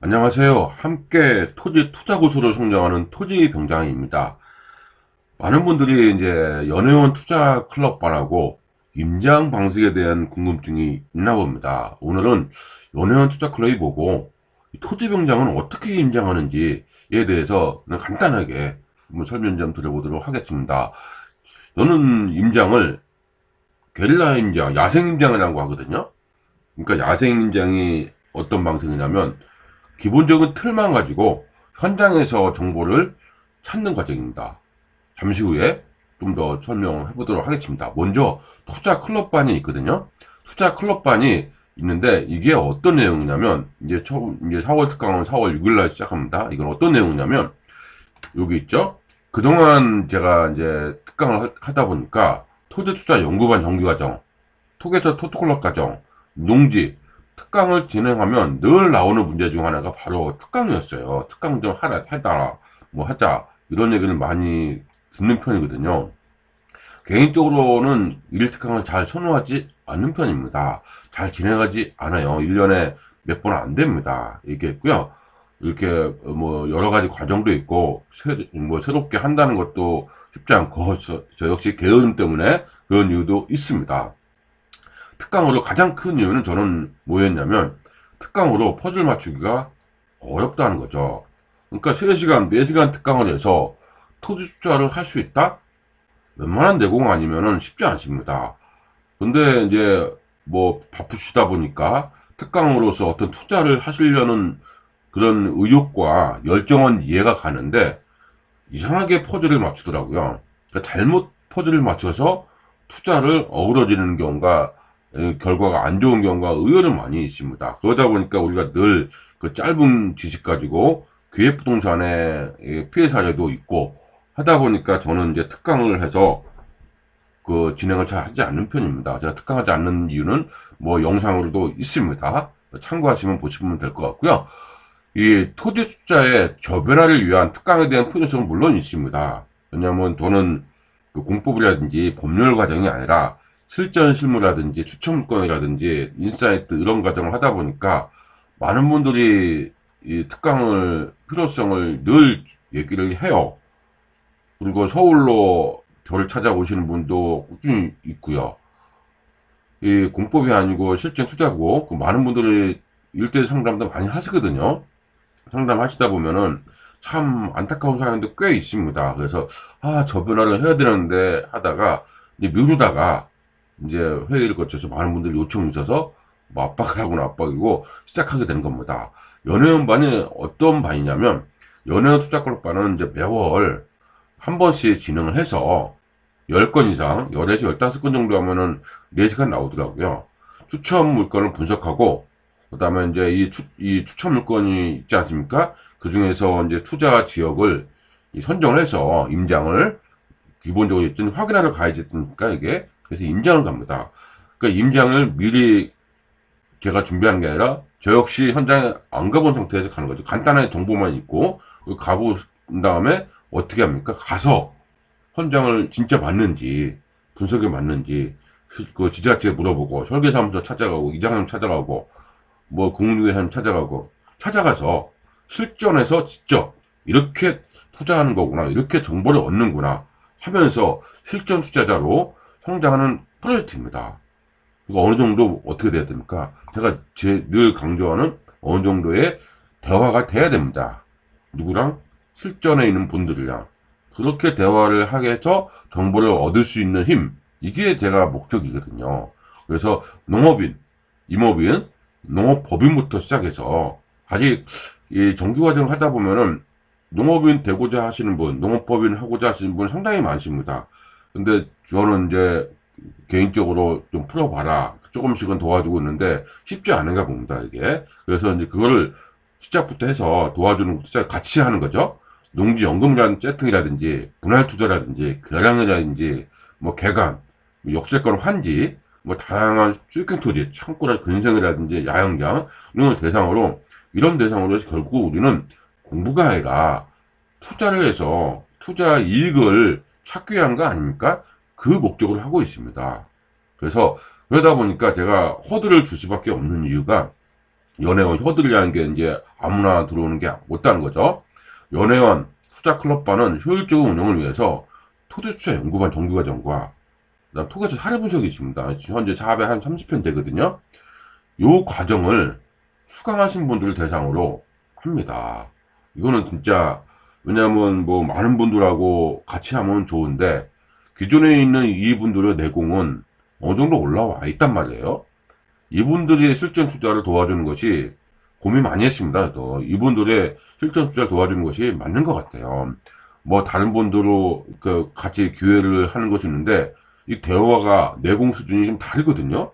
안녕하세요. 함께 토지 투자 고수로 성장하는 토지 병장입니다. 많은 분들이 이제 연회원 투자 클럽반하고 임장 방식에 대한 궁금증이 있나 봅니다. 오늘은 연회원 투자 클럽이 뭐고 이 토지 병장은 어떻게 임장하는지에 대해서 간단하게 한번 설명 좀 드려보도록 하겠습니다. 저는 임장을 게릴라 임장, 야생 임장이라고 하거든요. 그러니까 야생 임장이 어떤 방식이냐면 기본적인 틀만 가지고 현장에서 정보를 찾는 과정입니다. 잠시 후에 좀 더 설명해 보도록 하겠습니다. 먼저 투자 클럽반이 있거든요. 투자 클럽반이 있는데 이게 어떤 내용이냐면 이제 4월 특강은 4월 6일 날 시작합니다. 이건 어떤 내용이냐면 여기 있죠. 그동안 제가 이제 특강을 하다 보니까 토지 투자 연구반 정규과정, 토개서 토토클럽 과정, 농지 특강을 진행하면 늘 나오는 문제 중 하나가 바로 특강이었어요. 특강 좀 해달라, 뭐 하자, 이런 얘기를 많이 듣는 편이거든요. 개인적으로는 일 특강을 잘 선호하지 않는 편입니다. 잘 진행하지 않아요. 1년에 몇 번 안 됩니다. 이게 있고요. 이렇게 뭐 여러 가지 과정도 있고, 새롭게 한다는 것도 쉽지 않고, 저 역시 게으름 때문에 그런 이유도 있습니다. 특강으로 가장 큰 이유는 저는 뭐였냐면 특강으로 퍼즐 맞추기가 어렵다는 거죠. 그러니까 3시간, 4시간 특강을 해서 토지 투자를 할 수 있다? 웬만한 내공 아니면은 쉽지 않습니다. 근데 이제 뭐 바쁘시다 보니까 특강으로서 어떤 투자를 하시려는 그런 의욕과 열정은 이해가 가는데 이상하게 퍼즐을 맞추더라고요. 그러니까 잘못 퍼즐을 맞춰서 투자를 어우러지는 경우가 결과가 안 좋은 경우가 의외로 많이 있습니다. 그러다 보니까 우리가 늘 그 짧은 지식 가지고 기획부동산의 피해 사례도 있고 하다 보니까 저는 이제 특강을 해서 그 진행을 잘 하지 않는 편입니다. 제가 특강하지 않는 이유는 뭐 영상으로도 있습니다. 참고하시면 보시면 될 것 같고요. 이 토지 투자의 저변화를 위한 특강에 대한 필요성은 물론 있습니다. 왜냐하면 저는 그 공법이라든지 법률 과정이 아니라 실전 실무라든지 추천 물건이라든지 인사이트 이런 과정을 하다 보니까 많은 분들이 이 특강을 필요성을 늘 얘기를 해요. 그리고 서울로 저를 찾아오시는 분도 꾸준히 있고요. 이 공법이 아니고 실전 투자고 그 많은 분들이 일대일 상담도 많이 하시거든요. 상담하시다 보면은 참 안타까운 사연도 꽤 있습니다. 그래서 저 변화를 해야 되는데 하다가 이제 미루다가 이제 회의를 거쳐서 많은 분들이 요청이 있어서 뭐 압박을 하고는 압박이고 시작하게 되는 겁니다. 연회원반이 어떤 반이냐면 연회원 투자클럽반은 이제 매월 한 번씩 진행을 해서 10건 이상 10에서 15건 정도 하면은 4시간 나오더라고요. 추천 물건을 분석하고 그다음에 이제 이 추천 물건이 있지 않습니까? 그 중에서 이제 투자 지역을 선정을 해서 임장을 기본적으로 일단 확인하러 가야지 않습니까? 이게 그래서 임장을 갑니다. 그러니까 임장을 미리 제가 준비하는 게 아니라 저 역시 현장에 안 가본 상태에서 가는 거죠. 간단한 정보만 있고 가본 다음에 어떻게 합니까? 가서 현장을 진짜 맞는지 분석이 맞는지 그 지자체에 물어보고 설계사무소 찾아가고 이장님 찾아가고 뭐 공인회사님 찾아가서 실전에서 직접 이렇게 투자하는 거구나 이렇게 정보를 얻는구나 하면서 실전 투자자로 성장하는 프로젝트입니다. 이거 어느 정도 어떻게 돼야 됩니까? 제가 늘 강조하는 어느 정도의 대화가 돼야 됩니다. 누구랑? 실전에 있는 분들이랑. 그렇게 대화를 하게 해서 정보를 얻을 수 있는 힘. 이게 제가 목적이거든요. 그래서 농업인, 임업인, 농업법인부터 시작해서 아직 이 정규과정을 하다 보면은 농업인 되고자 하시는 분, 농업법인 하고자 하시는 분 상당히 많습니다. 근데 저는 이제 개인적으로 좀 풀어봐라. 조금씩은 도와주고 있는데 쉽지 않은가 봅니다, 이게. 그래서 이제 그거를 시작부터 해서 도와주는 것도 같이 하는 거죠. 농지연금이라는 세팅이라든지, 분할투자라든지, 계량이라든지, 뭐 개간, 뭐 역세권 환지, 뭐 다양한 수익형 토지, 창고라 근생이라든지 야영장, 이런 걸 대상으로, 이런 대상으로 해서 결국 우리는 공부가 아니라 투자를 해서 투자 이익을 찾기 위한 거 아닙니까? 그 목적으로 하고 있습니다. 그래서 그러다 보니까 제가 허들을 줄 수밖에 없는 이유가 연회원 혀들이라는 게 이제 아무나 들어오는 게 없다는 거죠. 연회원 투자 클럽반은 효율적인 운영을 위해서 토지투자 연구반 정규과정과 그다음 토지투자 사례 분석이 있습니다. 현재 400 한 30편 되거든요. 요 과정을 수강하신 분들을 대상으로 합니다. 이거는 진짜 왜냐하면 뭐 많은 분들하고 같이 하면 좋은데 기존에 있는 이분들의 내공은 어느 정도 올라와 있단 말이에요. 이분들이 실전 투자를 도와주는 것이 고민 많이 했습니다. 또 이분들의 실전 투자를 도와주는 것이 맞는 것 같아요. 뭐 다른 분들로 그 같이 기회를 하는 것이 있는데 이 대화가 내공 수준이 좀 다르거든요.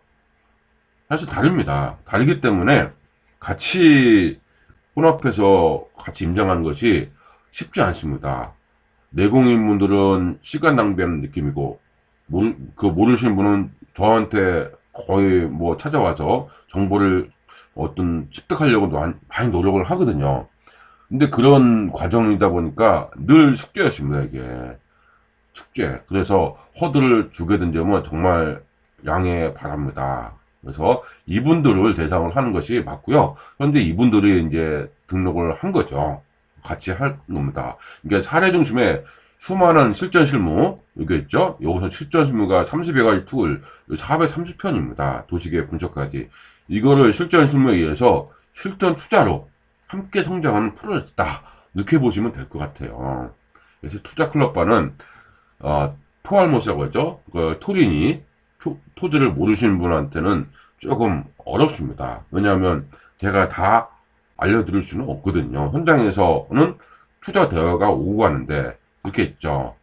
사실 다릅니다. 다르기 때문에 같이 혼합해서 같이 임장하는 것이 쉽지 않습니다. 내공인 분들은 시간 낭비하는 느낌이고 모르시는 분은 저한테 거의 뭐 찾아와서 정보를 어떤 습득하려고 많이 노력을 하거든요. 근데 그런 과정이다 보니까 늘 숙제였습니다, 이게. 축제. 그래서 허들을 주게 된 점은 정말 양해 바랍니다. 그래서 이분들을 대상으로 하는 것이 맞고요. 현재 이분들이 이제 등록을 한 거죠. 같이 할 겁니다. 그러니까 사례 중심에 수많은 실전 실무, 이게 있죠? 여기서 실전 실무가 30여 가지 툴, 430편입니다. 도시계획 분석까지. 이거를 실전 실무에 의해서 실전 투자로 함께 성장하는 프로젝트다. 이렇게 보시면 될 것 같아요. 그래서 투자 클럽반은 토알못이라고 하죠. 그 토린이 토지를 모르시는 분한테는 조금 어렵습니다. 왜냐하면 제가 다 알려드릴 수는 없거든요. 현장에서는 투자 대화가 오고 가는데 이렇게 있죠.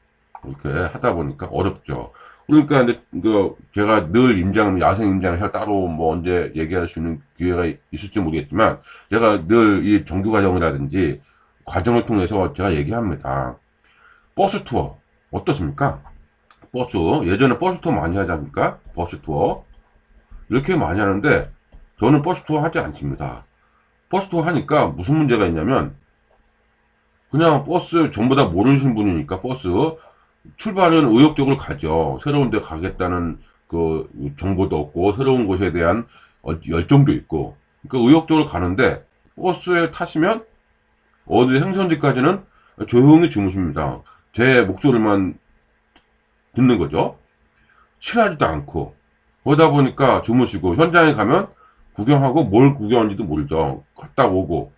이렇게 하다 보니까 어렵죠. 그러니까 이제 그 제가 늘 야생 임장을 따로 뭐 언제 얘기할 수 있는 기회가 있을지 모르겠지만 제가 늘 이 정규 과정이라든지 과정을 통해서 제가 얘기합니다. 버스 투어 어떻습니까? 버스 예전에 버스 투어 많이 하지 않습니까? 버스 투어 이렇게 많이 하는데 저는 버스 투어 하지 않습니다. 버스 투어 하니까 무슨 문제가 있냐면 그냥 버스 전부 다 모르시는 분이니까 버스 출발은 의욕적으로 가죠. 새로운 데 가겠다는 그 정보도 없고 새로운 곳에 대한 열정도 있고 그러니까 의욕적으로 가는데 버스에 타시면 어디 행선지까지는 조용히 주무십니다. 제 목소리만 듣는 거죠. 친하지도 않고 그러다 보니까 주무시고 현장에 가면 구경하고 뭘 구경하는지도 모르죠. 갔다 오고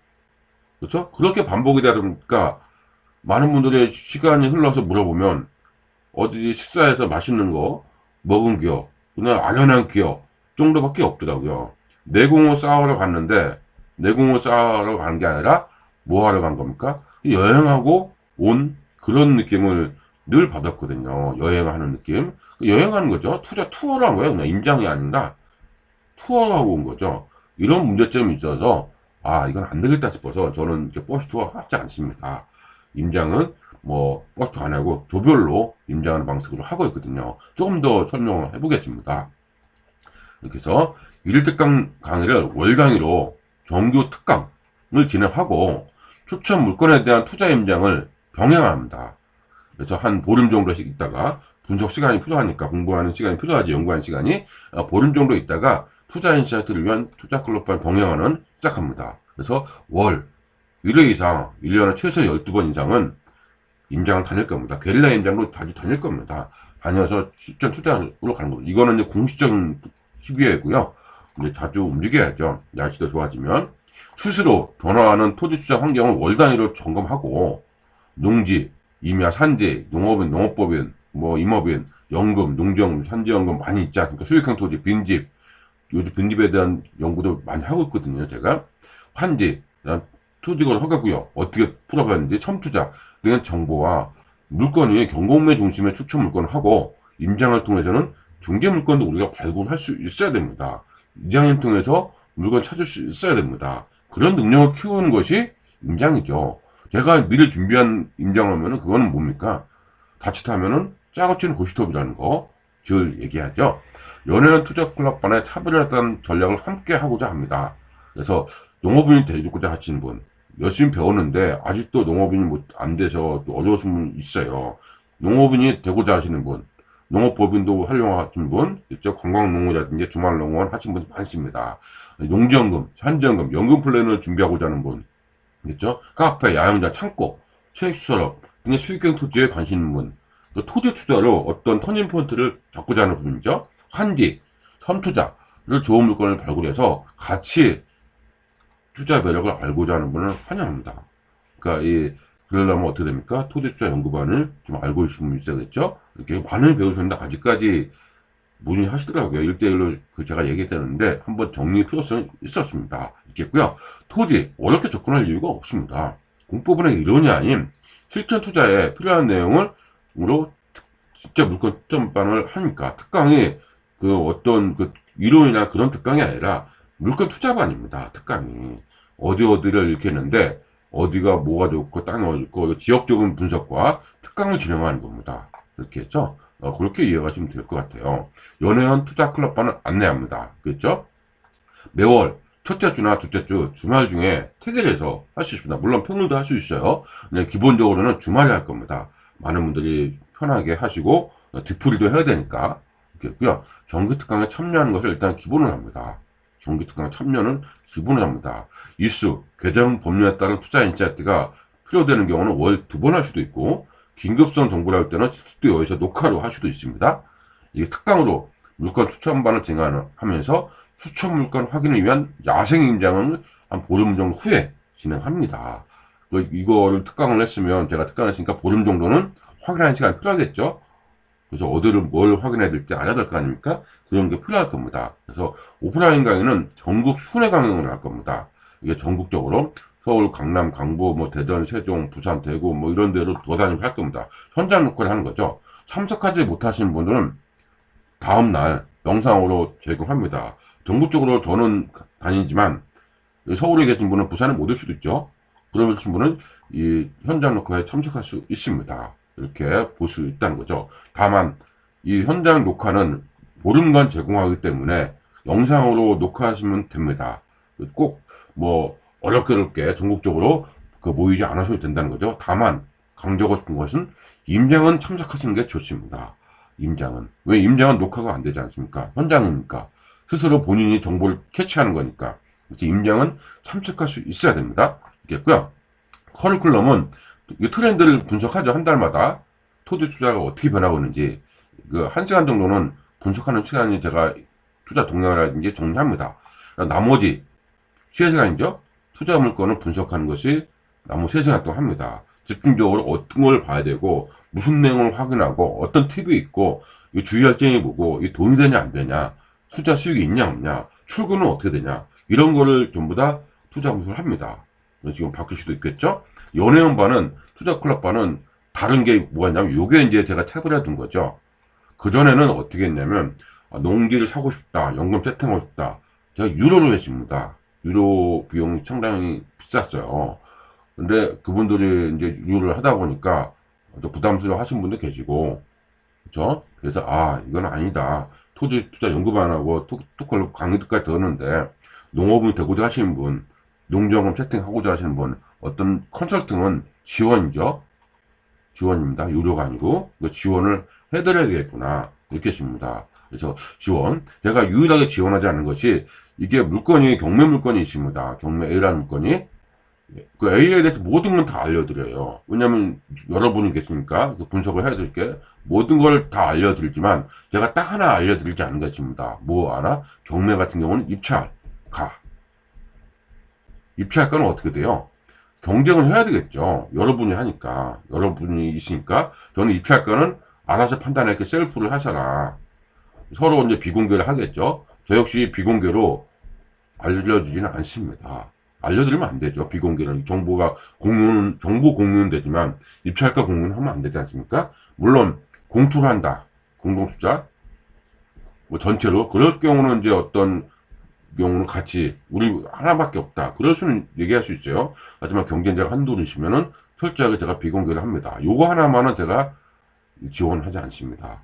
그렇죠? 그렇게 반복이 되다 보니까 많은 분들의 시간이 흘러서 물어보면 어디 식사해서 맛있는 거 먹은 기억 그냥 아련한 기억 정도밖에 없더라고요. 내공을 쌓으러 갔는데 내공을 쌓으러 간 게 아니라 뭐 하러 간 겁니까? 여행하고 온 그런 느낌을 늘 받았거든요. 여행하는 느낌. 여행하는 거죠. 투자 투어를 한 거예요. 그냥 임장이 아니라 투어하고 온 거죠. 이런 문제점이 있어서 이건 안 되겠다 싶어서 저는 이제 버스 투어 하지 않습니다. 임장은 뭐 버스 투어 안 하고 조별로 임장하는 방식으로 하고 있거든요. 조금 더 설명을 해보겠습니다. 이렇게 해서 1특강 강의를 월 강의로 정규 특강을 진행하고 추천 물건에 대한 투자 임장을 병행합니다. 그래서 한 보름 정도씩 있다가 분석 시간이 필요하니까 공부하는 시간이 필요하지 연구하는 시간이 보름 정도 있다가 투자 인사이트를 위한 투자 클럽반 병행하는 시작합니다. 그래서 월 1회 이상 1년에 최소 12번 이상은 임장을 다닐 겁니다. 게릴라 임장으로 자주 다닐 겁니다. 다녀서 실전 투자로 가는 겁니다. 이거는 이제 공식적인 시기이고요. 이제 자주 움직여야죠. 날씨도 좋아지면 스스로 변화하는 토지 투자 환경을 월 단위로 점검하고 농지, 임야, 산지, 농업인, 농업법인, 뭐 임업인, 연금, 농지연금, 산지연금 많이 있지 않습니까? 수익형 토지, 빈집, 요즘 빈집에 대한 연구도 많이 하고 있거든요. 제가 환지, 토지거래 허가구역 어떻게 풀어가는지 첨투자 등의 정보와 물건이 경공매 중심의 추천 물건을 하고 임장을 통해서는 중개 물건도 우리가 발굴할 수 있어야 됩니다. 임장을 통해서 물건 찾을 수 있어야 됩니다. 그런 능력을 키우는 것이 임장이죠. 제가 미리 준비한 임장을 하면은 그거는 뭡니까? 자칫하면은 짜고 치는 고스톱이라는 거, 즉 얘기하죠. 연예인 투자 클럽반의 차별화된 전략을 함께 하고자 합니다. 그래서 농업인이 되고자 하시는 분, 열심히 배우는데 아직도 농업인이 안 돼서 또 어려우신 분 있어요. 농업인이 되고자 하시는 분, 농업법인도 활용하신 분, 그렇죠? 관광농어라든지 주말농원 하신 분이 많습니다. 농지연금, 현지연금, 연금 플랜을 준비하고자 하는 분, 그렇죠? 카페, 야영장, 창고, 체육시설업 등의 수익형 토지에 관심 있는 분, 또 토지 투자로 어떤 터닝포인트를 잡고자 하는 분이죠. 환기, 선투자를 좋은 물건을 발굴해서 같이 투자 매력을 알고자 하는 분을 환영합니다. 그러니까 그러려면 어떻게 됩니까? 토지 투자 연구반을 좀 알고 계신 분이 있어야겠죠? 이렇게 많이 배우셨는데 아직까지 문의하시더라고요. 1대1로 제가 얘기했다는데 한번 정리 필요성이 있었습니다. 있겠고요. 토지 어렵게 접근할 이유가 없습니다. 공법원의 이론이 아닌 실전 투자에 필요한 내용으로 직접 물건 특전반을 하니까 특강이 어떤 이론이나 그런 특강이 아니라 물건 투자반입니다. 특강이 어디를 이렇게 했는데 어디가 뭐가 좋고 땅이 어디 있고 지역적인 분석과 특강을 진행하는 겁니다. 이렇게 했죠. 그렇게 이해하시면 될 것 같아요. 연회원 투자 클럽반을 안내합니다. 그렇죠? 매월 첫째 주나 둘째 주 주말 중에 택일해서 할 수 있습니다. 물론 평일도 할 수 있어요. 근데 기본적으로는 주말에 할 겁니다. 많은 분들이 편하게 하시고 뒤풀이도 해야 되니까. 그렇고요. 정기 특강에 참여하는 것을 일단 기본으로 합니다. 정기 특강 참여는 기본으로 합니다. 이수, 개정 법률에 따른 투자 인사이트가 필요되는 경우는 월 2번 할 수도 있고 긴급성 정보를 할 때는 스튜디오에서 녹화로 할 수도 있습니다. 이게 특강으로 물건 추천반을 진행하면서 추천 물건 확인을 위한 야생 임장을 한 보름 정도 후에 진행합니다. 이거를 특강을 했으면 제가 특강을 했으니까 보름 정도는 확인하는 시간이 필요하겠죠. 그래서 뭘 확인해야 될지 알아야 될 거 아닙니까? 그런 게 필요할 겁니다. 그래서 오프라인 강의는 전국 순회 강연을 할 겁니다. 이게 전국적으로 서울, 강남, 강북, 대전, 세종, 부산, 대구 이런 데로 돌아다니면서 할 겁니다. 현장 녹화를 하는 거죠. 참석하지 못하신 분들은 다음날 영상으로 제공합니다. 전국적으로 저는 다니지만 서울에 계신 분은 부산에 못 올 수도 있죠. 그러신 분은 이 현장 녹화에 참석할 수 있습니다. 이렇게 볼 수 있다는 거죠. 다만 이 현장 녹화는 보름간 제공하기 때문에 영상으로 녹화하시면 됩니다. 꼭 어렵게 전국적으로 모이지 않으셔도 된다는 거죠. 다만 강조하고 싶은 것은 임장은 참석하시는 게 좋습니다. 임장은. 왜 임장은 녹화가 안 되지 않습니까? 현장이니까. 스스로 본인이 정보를 캐치하는 거니까. 그래서 임장은 참석할 수 있어야 됩니다. 있겠고요. 커리큘럼은 이 트렌드를 분석하죠. 한 달마다 토지 투자가 어떻게 변하고 있는지 1시간 정도는 분석하는 시간이 제가 투자 동향이라든지 정리합니다. 나머지 3시간이죠. 투자 물건을 분석하는 것이 나머지 3시간 동안 합니다. 집중적으로 어떤 걸 봐야 되고 무슨 내용을 확인하고 어떤 팁이 있고 주의할 점이 뭐고 돈이 되냐 안 되냐 투자 수익이 있냐 없냐 출근은 어떻게 되냐 이런 거를 전부 다 투자 분석을 합니다. 지금 바뀔 수도 있겠죠. 연회원반은 투자 클럽반은 다른 게 뭐가 있냐면 요게 이제 제가 탭을 해둔 거죠. 그전에는 어떻게 했냐면 농기를 사고 싶다 연금 세팅하고 싶다 제가 유로로 했습니다. 유로 비용이 상당히 비쌌어요. 근데 그분들이 이제 유로를 하다 보니까 또 부담스러워 하신 분도 계시고 그렇죠? 그래서 이건 아니다. 토지 투자 연구만 하고 톡톡 강의까지 들었는데 농업을 되고자 하시는 분 농지연금 세팅하고자 하시는 분 어떤 컨설팅은 지원이죠. 지원입니다. 유료가 아니고 지원을 해드려야 되겠구나 이렇게 했습니다. 그래서 지원 제가 유일하게 지원하지 않는 것이 이게 물건이 경매 물건이 있습니다. 경매 A라는 물건이 그 A에 대해서 모든 건 다 알려드려요. 왜냐면 여러분이 계시니까 분석을 해야 될 게 모든 걸 다 알려드리지만 제가 딱 하나 알려드리지 않는 게 있습니다. 뭐 알아? 경매 같은 경우는 입찰가. 입찰가는 어떻게 돼요? 경쟁을 해야 되겠죠. 여러분이 하니까. 여러분이 있으니까 저는 입찰가는 알아서 판단할게 셀프를 하셔라. 서로 이제 비공개를 하겠죠. 저 역시 비공개로 알려주지는 않습니다. 알려드리면 안 되죠. 비공개는 정보 공유는 되지만 입찰가 공유는 하면 안 되지 않습니까? 물론 공투를 한다. 공동투자 전체로 그럴 경우는 이제 어떤 경우는 같이 우리 하나밖에 없다. 그럴 수는 얘기할 수 있죠. 하지만 경쟁자가 한둘이시면은 철저하게 제가 비공개를 합니다. 요거 하나만은 제가 지원하지 않습니다.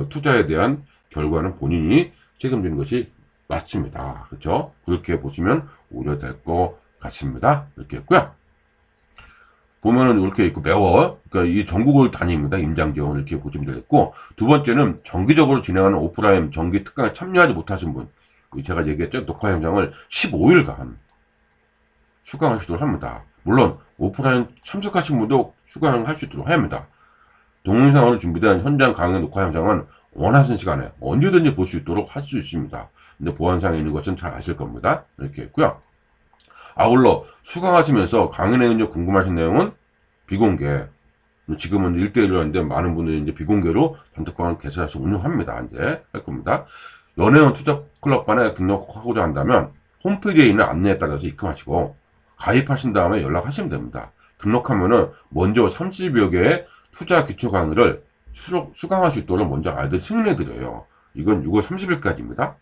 투자에 대한 결과는 본인이 책임지는 것이 맞습니다. 그렇죠? 그렇게 보시면 오히려 될 것 같습니다. 이렇게 했고요. 보면은 이렇게 있고 매워. 그러니까 이 전국을 다닙니다. 임장 지원 이렇게 보시면 되겠고, 두 번째는 정기적으로 진행하는 오프라인 정기 특강에 참여하지 못하신 분, 제가 얘기했죠. 녹화 현장을 15일간 수강하시도록 합니다. 물론 오프라인 참석하신 분도 수강할 수 있도록 합니다. 동영상으로 준비된 현장 강의 녹화 영상은 원하시는 시간에 언제든지 볼 수 있도록 할 수 있습니다. 근데 보안상에 있는 것은 잘 아실 겁니다. 이렇게 했고요. 아울러 수강하시면서 강의 내용 중 궁금하신 내용은 비공개. 지금은 1대1로 하는데 많은 분들이 이제 비공개로 단톡방을 개설해서 운영합니다. 이제 할 겁니다. 연예원 투자 클럽반에 등록하고자 한다면 홈페이지에 있는 안내에 따라서 입금하시고 가입하신 다음에 연락하시면 됩니다. 등록하면은 먼저 30여 개의 투자 기초 강의를 수강할 수 있도록 먼저 아이들 승인해 드려요. 이건 6월 30일까지입니다.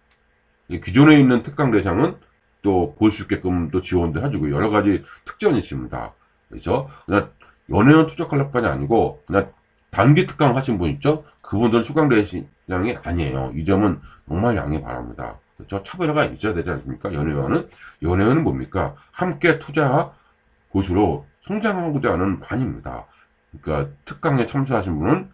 기존에 있는 특강 대상은 또 볼 수 있게끔 또 지원도 해주고 여러 가지 특전이 있습니다. 그렇죠? 그냥 연예원 투자 클럽반이 아니고 그냥 단기 특강 하신 분 있죠? 그분들은 수강 대상이 아니에요. 이 점은 정말 양해 바랍니다. 그렇죠? 차별화가 있어야 되지 않습니까? 연예원은 뭡니까? 함께 투자 고수로 성장하고자 하는 반입니다. 그러니까 특강에 참여하신 분은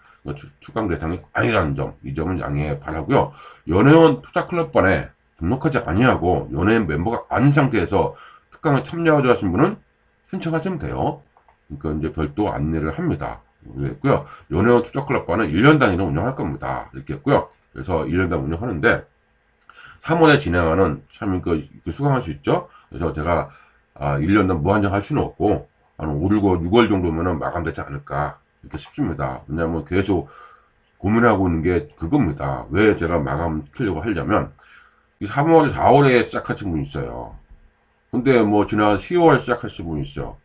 수강 대상이 아니라는 점, 이 점은 양해 바라고요. 연예원 투자 클럽반에 등록하지 아니하고 연예인 멤버가 아닌 상태에서 특강에 참여하자 하신 분은 신청하시면 돼요. 그러니까 이제 별도 안내를 합니다. 그랬고요. 연예원 투자 클럽반은 1년 단위로 운영할 겁니다. 이렇게 했고요. 그래서 1년 단위 운영하는데 3월에 진행하는 참 수강할 수 있죠. 그래서 제가 1년간 무한정 할 수는 없고 한 5, 6월 정도면은 마감되지 않을까 이렇게 싶습니다. 왜냐하면 계속 고민하고 있는 게 그겁니다. 왜 제가 마감시키려고 하려면 3월, 4월에 시작하신 분이 있어요. 근데 뭐 지난 10월 시작하신 분이 있어.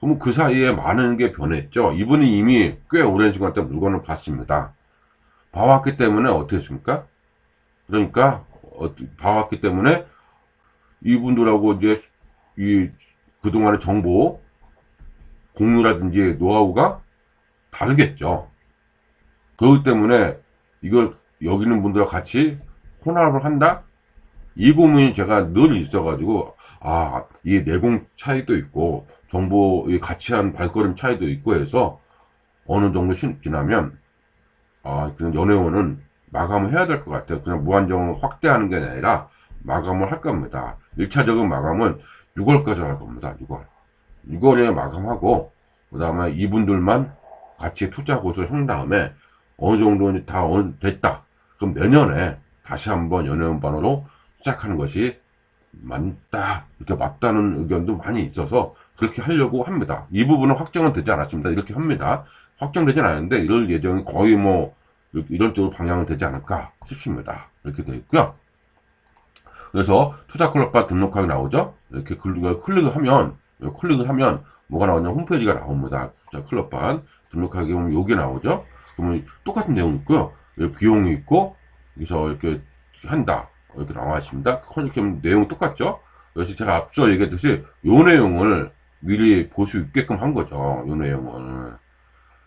그럼 그 사이에 많은 게 변했죠. 이분이 이미 꽤 오랜 시간 동안 물건을 봤습니다. 봐왔기 때문에 어떻게 했습니까? 그러니까 봐왔기 때문에 이분들하고 이제 그동안의 정보 공유라든지 노하우가 다르겠죠. 그렇기 때문에 이걸 여기 있는 분들과 같이 혼합을 한다? 이 고민이 제가 늘 있어가지고, 이 내공 차이도 있고, 정보의 가치한 발걸음 차이도 있고 해서, 어느 정도 지나면, 그냥 연회원은 마감을 해야 될 것 같아요. 그냥 무한정을 확대하는 게 아니라, 마감을 할 겁니다. 1차적인 마감은 6월까지 할 겁니다. 6월에 마감하고, 그 다음에 이분들만 같이 투자 곳을 한 다음에, 어느 정도 다 됐다. 그럼 내년에 다시 한번 연회원반으로 시작하는 것이 맞다. 이렇게 맞다는 의견도 많이 있어서 그렇게 하려고 합니다. 이 부분은 확정은 되지 않았습니다. 이렇게 합니다. 확정되진 않았는데 이럴 예정이 거의 뭐 이런 쪽으로 방향은 되지 않을까 싶습니다. 이렇게 되어 있고요. 그래서 투자 클럽반 등록하기 나오죠. 이렇게 클릭을 하면 뭐가 나오냐 홈페이지가 나옵니다. 투자 클럽반 등록하기 하면 여기 나오죠. 그러면 똑같은 내용이 있고요. 비용이 있고 여기서 이렇게 한다. 이렇게 나와 있습니다. 이렇게 내용 똑같죠? 그래서 제가 앞서 얘기했듯이 요 내용을 미리 볼 수 있게끔 한 거죠. 요 내용을.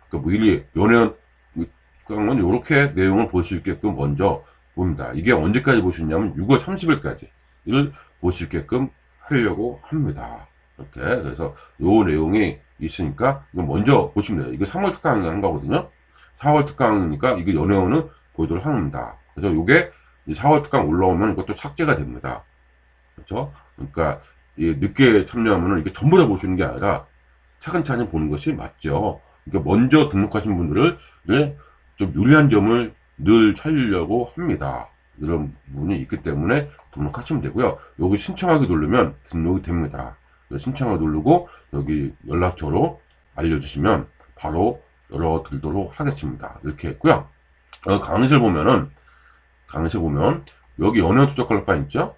그러니까 미리 요 내용은 이렇게 내용을 볼 수 있게끔 먼저 봅니다. 이게 언제까지 볼 수 있냐면 6월 30일까지를 볼 수 있게끔 하려고 합니다. 이렇게. 그래서 요 내용이 있으니까 이거 먼저 보시면 돼요. 이거 3월 특강 한 거거든요. 4월 특강이니까 이게 연회원은 보도록 합니다. 그래서 요게 4월 특강 올라오면 이것도 삭제가 됩니다. 그렇죠? 그러니까 늦게 참여하면 이게 전부 다 보시는 게 아니라 차근차근 보는 것이 맞죠. 그러니까 먼저 등록하신 분들을 좀 유리한 점을 늘 찾으려고 합니다. 이런 부분이 있기 때문에 등록하시면 되고요. 여기 신청하기 누르면 등록이 됩니다. 신청하기 누르고 여기 연락처로 알려주시면 바로 열어드리도록 하겠습니다. 이렇게 했고요. 강의실 보면 여기 연예원 투자 클럽반 있죠?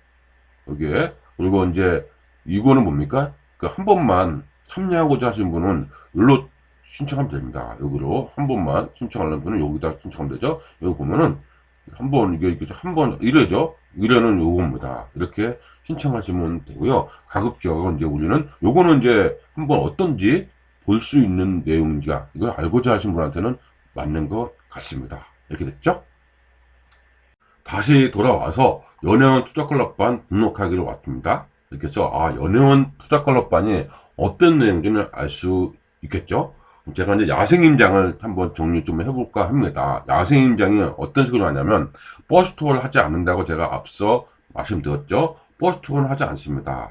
여기에 그리고 이제 이거는 뭡니까? 한 번만 참여하고자 하신 분은 여기로 신청하면 됩니다. 여기로 한 번만 신청하려는 분은 여기다 신청하면 되죠? 여기 보면은 이게 한 번 1회죠? 1회는 요겁니다. 이렇게 신청하시면 되고요. 가급적 이제 우리는 요거는 이제 한번 어떤지 볼 수 있는 내용인지가 이걸 알고자 하신 분한테는 맞는 것 같습니다. 이렇게 됐죠? 다시 돌아와서 연예원 투자클럽반 등록하기로 왔습니다. 이렇게 해서 연예원 투자클럽반이 어떤 내용인지는 알 수 있겠죠? 제가 이제 야생임장을 한번 정리 좀 해볼까 합니다. 야생임장이 어떤 식으로 하냐면, 버스 투어를 하지 않는다고 제가 앞서 말씀드렸죠? 버스 투어는 하지 않습니다.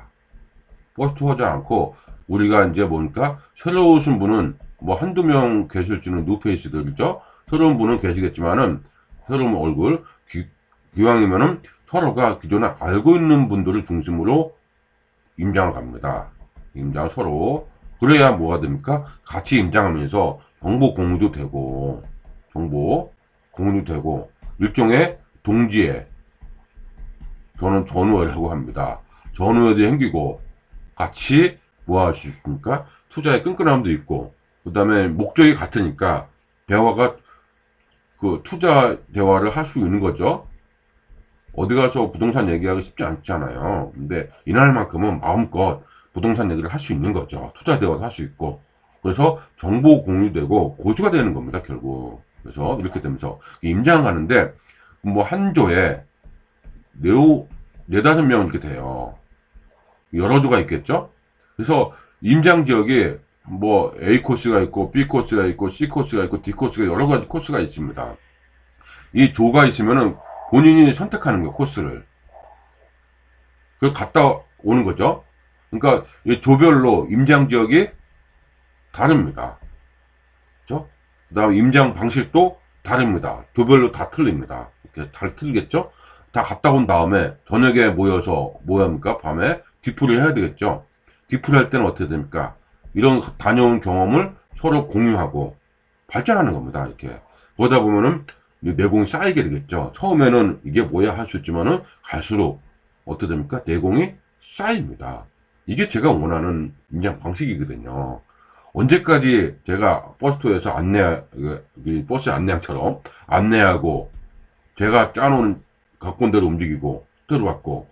버스 투어 하지 않고, 우리가 이제 뭡니까? 새로 오신 분은 뭐 한두 명 계실 수는 뉴페이스들이죠? 새로운 분은 계시겠지만은, 새로운 얼굴, 기왕이면은 서로가 기존에 알고 있는 분들을 중심으로 임장을 갑니다. 임장 서로. 그래야 뭐가 됩니까? 같이 임장하면서 정보 공유도 되고, 정보 공유도 되고, 일종의 동지애, 저는 전우회라고 합니다. 전우회도 생기고, 같이 뭐 할 수 있습니까? 투자의 끈끈함도 있고, 그 다음에 목적이 같으니까, 대화가, 그 투자 대화를 할 수 있는 거죠. 어디 가서 부동산 얘기하기 쉽지 않잖아요. 근데 이날만큼은 마음껏 부동산 얘기를 할 수 있는 거죠. 투자 대화도 할 수 있고. 그래서 정보 공유되고 고수가 되는 겁니다, 결국. 그래서 이렇게 되면서 임장하는데 뭐 한 조에 네다섯 명 이렇게 돼요. 여러 조가 있겠죠? 그래서 임장 지역에 뭐 A 코스가 있고 B 코스가 있고 C 코스가 있고 D 코스가 여러 가지 코스가 있습니다. 이 조가 있으면은 본인이 선택하는 거예요, 코스를. 그걸 갔다 오는 거죠. 그러니까 이 조별로 임장 지역이 다릅니다. 그죠? 그 다음 임장 방식도 다릅니다. 조별로 다 틀립니다. 이렇게 잘 틀리겠죠? 다 갔다 온 다음에 저녁에 모여서 뭐 합니까? 밤에 뒤풀이를 해야 되겠죠? 뒤풀이 할 때는 어떻게 됩니까? 이런 다녀온 경험을 서로 공유하고 발전하는 겁니다. 이렇게. 그러다 보면은 내공이 쌓이게 되겠죠. 처음에는 이게 뭐야 할 수 있지만은 갈수록 어떻게 됩니까? 내공이 쌓입니다. 이게 제가 원하는 임장 방식이거든요. 언제까지 제가 버스터에서 버스 안내양처럼 안내하고 제가 짜놓은 갖고 온 대로 움직이고 들어왔고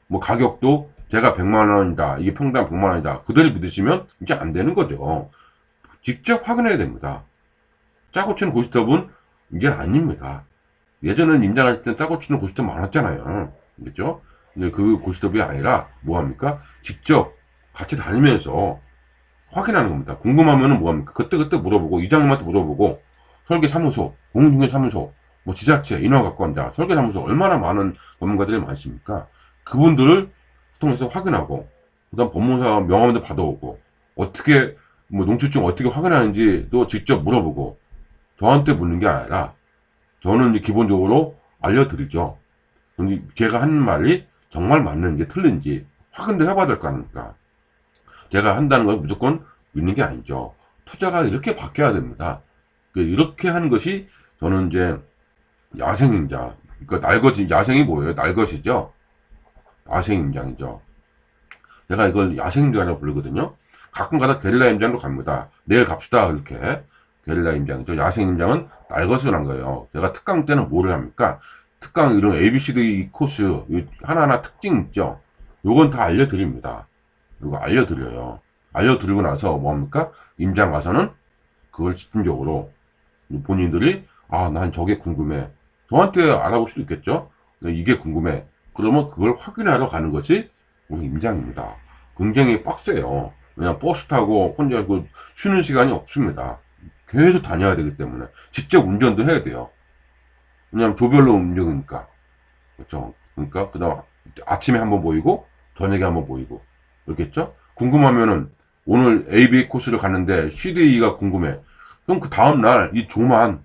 뭐 가격도 제가 100만 원이다. 이게 평당 100만 원이다. 그대로 믿으시면 이제 안 되는 거죠. 직접 확인해야 됩니다. 짜고 치는 고스톱은 이제 아닙니다. 예전에는 임장할 때 짜고 치는 고스톱 많았잖아요. 그렇죠? 근데 그 고스톱이 아니라 뭐합니까? 직접 같이 다니면서 확인하는 겁니다. 궁금하면은 뭐합니까? 그때그때 물어보고, 이장님한테 물어보고, 설계사무소, 공중개사무소, 뭐 지자체, 인허가권자, 설계사무소, 얼마나 많은 전문가들이 많습니까? 그분들을 통해서 확인하고, 그 다음 법무사 명함도 받아오고, 어떻게, 뭐 농출증 어떻게 확인하는지도 직접 물어보고, 저한테 묻는 게 아니라, 저는 이제 기본적으로 알려드리죠. 근데 제가 하는 말이 정말 맞는지 틀린지 확인도 해봐야 될 거 아닙니까? 제가 한다는 건 무조건 믿는 게 아니죠. 투자가 이렇게 바뀌어야 됩니다. 이렇게 하는 것이 저는 이제 야생임장, 그러니까 날것이, 야생이 뭐예요? 날것이죠. 야생임장이죠. 제가 이걸 야생임장이라고 부르거든요. 가끔가다 게릴라 임장도 갑니다. 내일 갑시다. 이렇게. 게릴라 임장이죠. 야생임장은 날것을 한 거예요. 제가 특강 때는 뭐를 합니까? 특강 이런 ABCD 코스 하나하나 특징 있죠. 요건 다 알려드립니다. 이거 알려드려요. 알려드리고 나서 뭐합니까? 임장 가서는 그걸 집중적으로 본인들이 난 저게 궁금해. 저한테 알아볼 수도 있겠죠? 이게 궁금해. 그러면 그걸 확인하러 가는 것이 우리 임장입니다. 굉장히 빡세요. 그냥 버스 타고 혼자 쉬는 시간이 없습니다. 계속 다녀야 되기 때문에 직접 운전도 해야 돼요. 왜냐면 조별로 움직이니까. 그렇죠? 그러니까 그다음 아침에 한번 보이고 저녁에 한번 보이고 그렇겠죠? 궁금하면은 오늘 AB 코스를 갔는데 CDE가 궁금해. 그럼 그 다음날 이 조만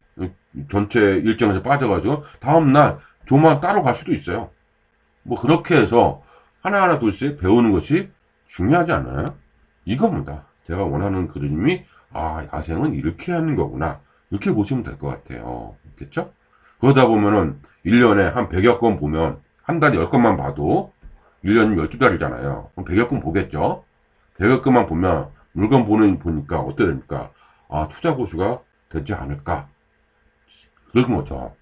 전체 일정에서 빠져가지고 다음날 조만 따로 갈 수도 있어요. 뭐 그렇게 해서 하나하나 둘씩 배우는 것이 중요하지 않아요? 이겁니다. 제가 원하는 그림이 야생은 이렇게 하는 거구나. 이렇게 보시면 될 것 같아요. 그렇겠죠? 그러다 보면은 1년에 한 100여 건 보면 한 달에 10건만 봐도 1년 12달이잖아요. 그럼 100여 건 보겠죠? 100여 건만 보면 물건 보니까 어떻게 됩니까? 투자 고수가 되지 않을까? 그런 거죠.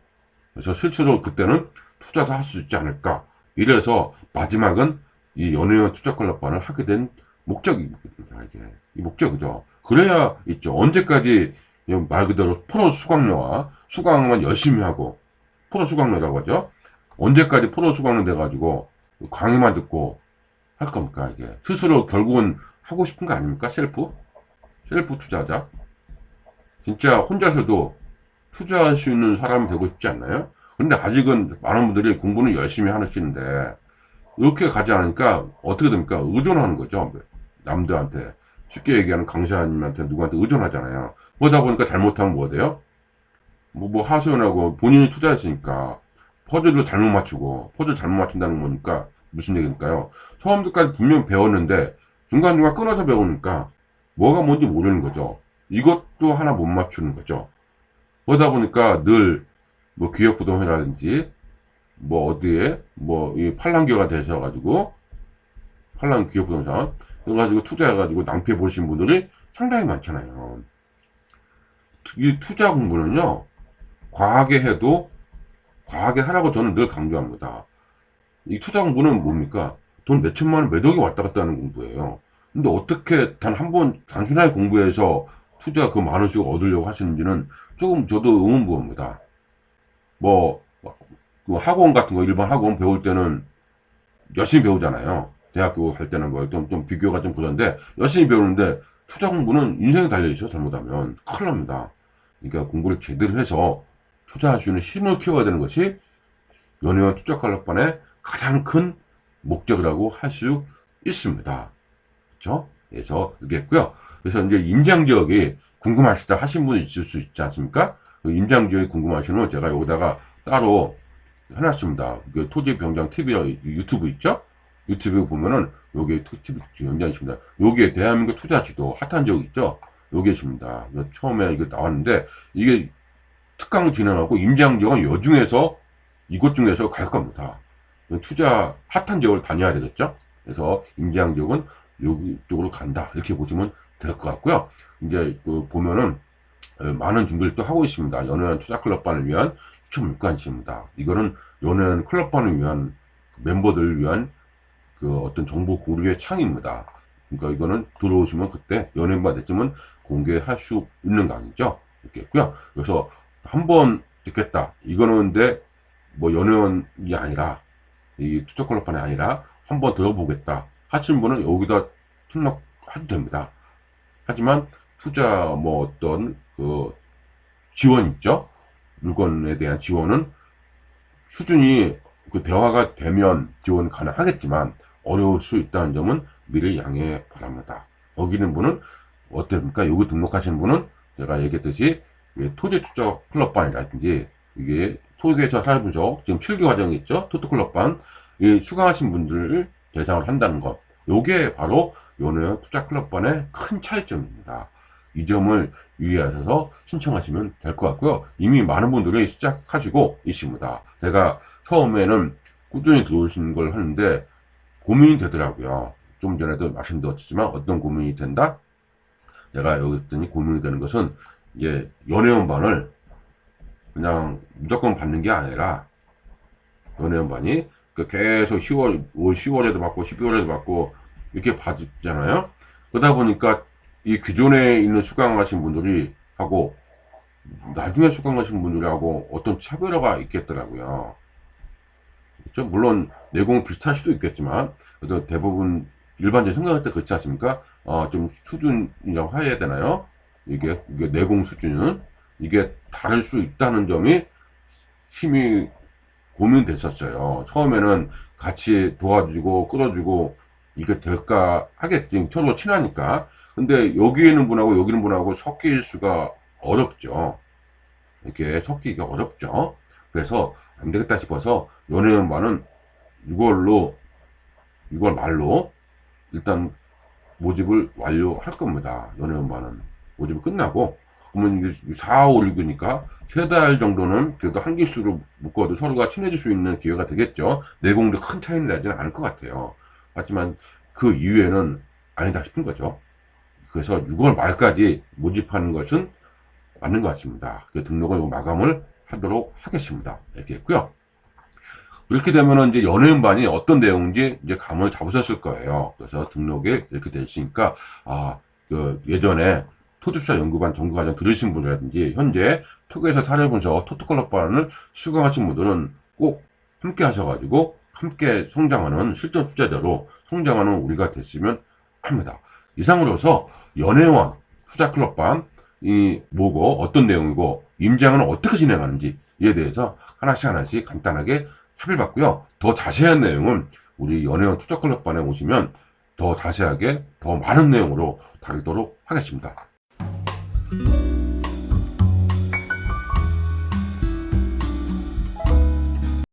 그래서 실제로 그때는 투자도 할 수 있지 않을까? 이래서 마지막은 이 연예인 투자클럽반을 하게 된 목적입니다. 이게 이 목적이죠. 그래야 있죠. 언제까지 말 그대로 프로 수강료와 수강만 열심히 하고 프로 수강료라고 하죠. 언제까지 프로 수강료 돼가지고 강의만 듣고 할 겁니까? 이게 스스로 결국은 하고 싶은 거 아닙니까? 셀프? 셀프 투자자. 진짜 혼자서도 투자할 수 있는 사람이 되고 싶지 않나요? 근데 아직은 많은 분들이 공부는 열심히 하시는데 이렇게 가지 않으니까 어떻게 됩니까? 의존하는 거죠. 남들한테. 쉽게 얘기하는 강사님한테 누구한테 의존하잖아요. 그러다 보니까 잘못하면 뭐 돼요? 뭐 하소연하고 본인이 투자했으니까 퍼즐도 잘못 맞추고 퍼즐 잘못 맞춘다는 거니까 무슨 얘기일까요? 처음부터까지 분명 배웠는데 중간중간 끊어서 배우니까 뭐가 뭔지 모르는 거죠. 이것도 하나 못 맞추는 거죠. 그러다 보니까 늘 뭐 기업부동이라든지 뭐 어디에 뭐 이 팔랑귀가 되셔가지고 팔랑 기업부동산 그래가지고 투자해가지고 낭패 보신 분들이 상당히 많잖아요. 이 투자 공부는요 과하게 해도 과하게 하라고 저는 늘 강조합니다. 이 투자 공부는 뭡니까? 돈 몇천만 원, 몇 억이 왔다 갔다 하는 공부예요. 근데 어떻게 단 한 번 단순하게 공부해서 투자 그 많은 수익을 얻으려고 하시는지는 조금 저도 의문부호입니다. 뭐, 그 학원 같은 거, 일반 학원 배울 때는 열심히 배우잖아요. 대학교 할 때는 뭐, 좀 비교가 좀 그런데, 열심히 배우는데, 투자 공부는 인생이 달려있어, 잘못하면. 큰일 납니다. 그러니까 공부를 제대로 해서 투자할 수 있는 힘을 키워야 되는 것이 연예원 투자 클럽반의 가장 큰 목적이라고 할 수 있습니다. 그렇죠? 그래서 그게 있고요. 그래서 이제 임장 지역이 궁금하시다 하신 분이 있을 수 있지 않습니까? 그 임장 지역이 궁금하시면 제가 여기다가 따로 해놨습니다. 그 토지 병장 TV 유튜브 있죠? 유튜브 보면은 여기 TV 병장 있습니다. 여기에 대한민국 투자 지도 핫한 지역 있죠? 여기 있습니다. 처음에 이거 나왔는데 이게 특강 진행하고 임장 지역은 여 중에서 이곳 중에서 갈 겁니다. 투자 핫한 지역을 다녀야 되겠죠? 그래서 임장 지역은 여기 쪽으로 간다 이렇게 보시면 될 것 같고요. 이제 그 보면은 많은 준비를 또 하고 있습니다. 연예인 투자 클럽반을 위한 추천 물관입니다. 이거는 연예인 클럽반을 위한 멤버들을 위한 그 어떤 정보 고르의 창입니다. 그러니까 이거는 들어오시면 그때 연예인반 대쯤은 공개할 수 있는 강의죠. 이렇게 있고요. 그래서 한번 듣겠다. 이거는 근데 뭐 연예인이 아니라 이 투자 클럽반이 아니라 한번 들어보겠다 하시는 분은 여기다 등록해도 됩니다. 하지만 투자 뭐 어떤 그 지원 있죠? 물건에 대한 지원은 수준이 그 대화가 되면 지원 가능하겠지만 어려울 수 있다는 점은 미리 양해 바랍니다. 여기는 분은 어떻습니까? 여기 등록하신 분은 제가 얘기했듯이 토지 투자 클럽반이라든지 이게 토지에서 살부죠. 지금 7기 과정이 있죠? 토토 클럽반 수강하신 분들을 대상으로 한다는 것. 요게 바로 연예인 투자 클럽반의 큰 차이점입니다. 이 점을 유의하셔서 신청하시면 될 것 같고요. 이미 많은 분들이 시작하시고 있습니다. 제가 처음에는 꾸준히 들어오시는 걸 하는데 고민이 되더라고요. 좀 전에도 말씀드렸지만 어떤 고민이 된다? 내가 여기 있더니 고민이 되는 것은 이제 연예인반을 그냥 무조건 받는 게 아니라 연예인반이 계속 10월에도 받고 12월에도 받고 이렇게 받잖아요. 그러다 보니까 이 기존에 있는 수강하신 분들이 하고 나중에 수강하신 분들하고 어떤 차별화가 있겠더라고요. 그렇죠? 물론 내공 비슷할 수도 있겠지만 그래도 대부분 일반적인 생각할 때 그렇지 않습니까? 좀 수준이라고 해야 되나요? 이게 내공 수준은 이게 다를 수 있다는 점이 심히 고민됐었어요. 처음에는 같이 도와주고 끌어주고 이게 될까 하겠지. 서로 친하니까. 근데 여기 있는 분하고 여기 있는 분하고 섞일 수가 어렵죠. 이렇게 섞이기가 어렵죠. 그래서 안 되겠다 싶어서 연예인반은 이걸 말로 일단 모집을 완료할 겁니다. 연예인반은 모집이 끝나고 그러면 이게 4, 5, 6이니까 3달 정도는 그래도 한 기수로 묶어도 서로가 친해질 수 있는 기회가 되겠죠. 내공도 큰 차이는 나지는 않을 것 같아요. 하지만 그 이후에는 아니다 싶은 거죠. 그래서 6월 말까지 모집하는 것은 맞는 것 같습니다. 등록을 마감을 하도록 하겠습니다. 이렇게 했고요. 이렇게 되면은 이제 연예인반이 어떤 내용인지 이제 감을 잡으셨을 거예요. 그래서 등록이 이렇게 되시니까, 예전에 토지투자 연구반 정규과정 들으신 분이라든지, 현재 토교에서 사례분석 토토클럽반을 수강하신 분들은 꼭 함께 하셔가지고, 함께 성장하는 실전 투자자로 성장하는 우리가 됐으면 합니다. 이상으로서 연예원 투자클럽반이 뭐고 어떤 내용이고 임장은 어떻게 진행하는지에 대해서 하나씩 간단하게 살펴봤고요. 더 자세한 내용은 우리 연애원 투자클럽반에 오시면 더 자세하게 더 많은 내용으로 다루도록 하겠습니다.